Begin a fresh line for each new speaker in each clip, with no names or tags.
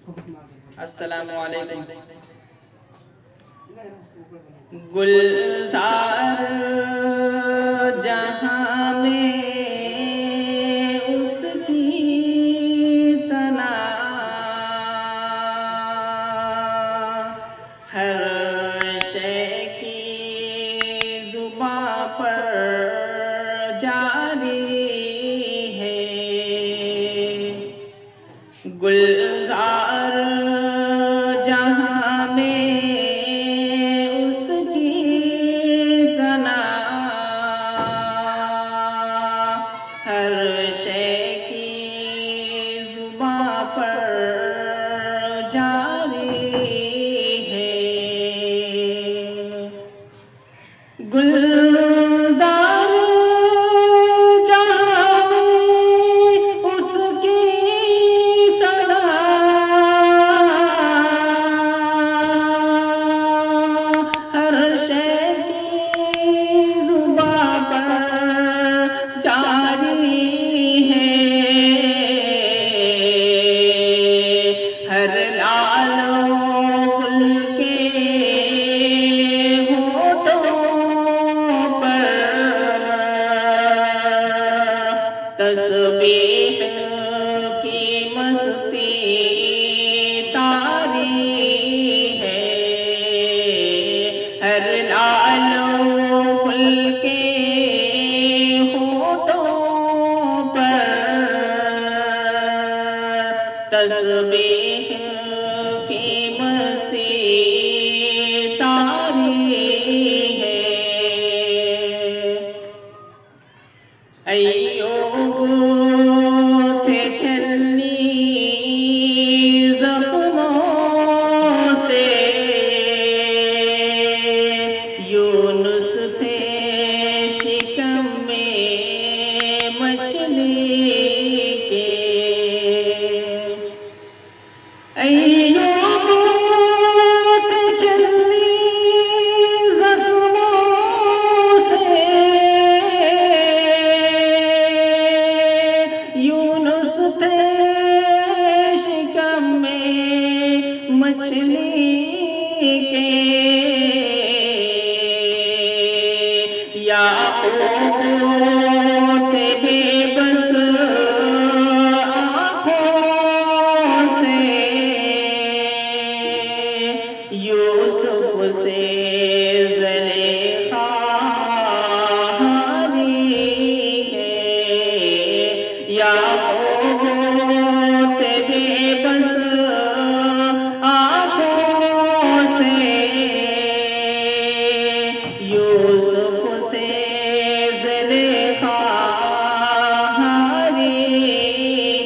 السلام علیکم۔ گلزار جہاں میں اس کی ثنا، ہر شے کی زباں پر جاری ہے۔ گلزار جہاں میں اس کی ثنا، ہر شے کی زباں پر جاری ہے۔ گلزار جہاں میں اس کی ثنا، ہر شے کی زباں پر جاری ہے۔ ہر لال و گل کے تسبیح کی مستی طاری ہے۔ ہر لال و گل کے ہونٹوں پر تسبیح کی مستی طاری ہے۔ ایوب تھے چھلنی زخموں سے، یونس تھے شکم میں مچھلی کے۔ ایوب تھے چھلنی زخموں سے، یونس تھے شکم میں مچھلی کے۔ یعقوب تھے بے بس آنکھوں سے، یوسف سے زلیخا ہاری ہے۔ یعقوب تھے بے بس آنکھوں سے، یوسف سے زلیخا ہاری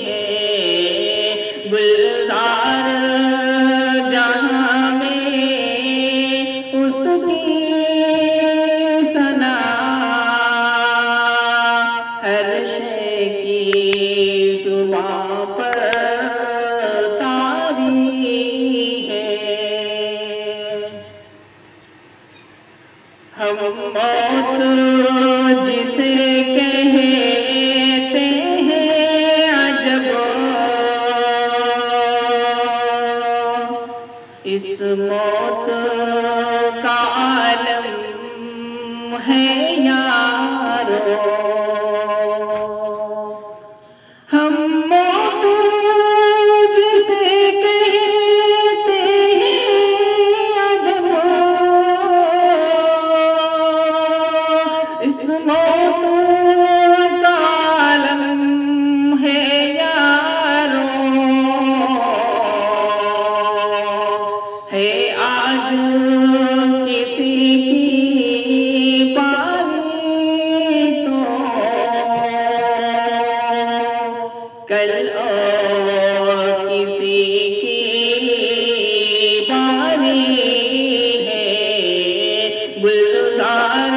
ہے۔ گلزار جہاں میں اس کی ثنا، ہر شے کی زباں پر طاری ہے۔ ہم موت جسے کہتے ہیں عجب، اس موت کا عالم ہے یارو۔ ہم موت جسے کہتے ہیں عجب، اس موت کا عالم ہے یارو۔ ہے آج کسی کی باری تو کل اور کسی کی باری ہے۔ گلزار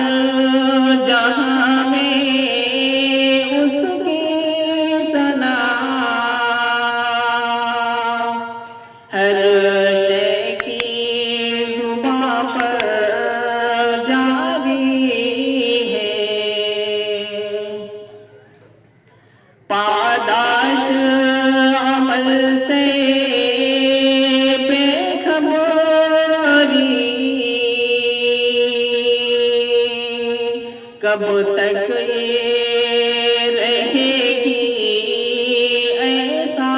جہاں میں اس کی ثنا، ہر شے کی زباں پر جاری ہے۔ پاداش کب تک یہ رہے گی ایسا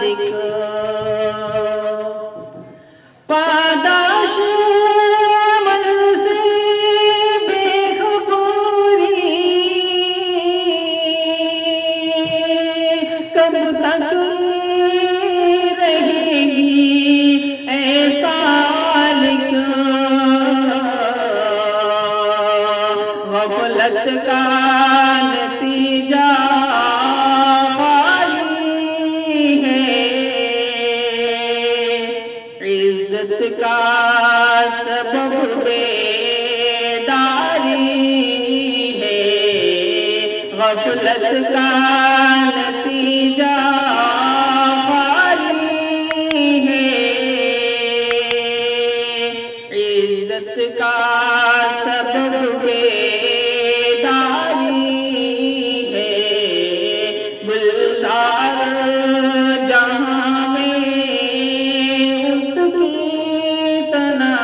لکھ پاداش عمل سے بے خبری کب تک رہے گی ایسا لکھ غفلت کا نتیجہ خالی ہے عزت کا سبب بیداری ہے غفلت کا نتیجہ خالی ہے عزت کا سبب بیداری ہے گلزار جہاں میں اس کی تنا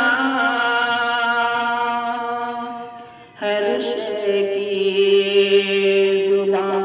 ہر شے کی زبان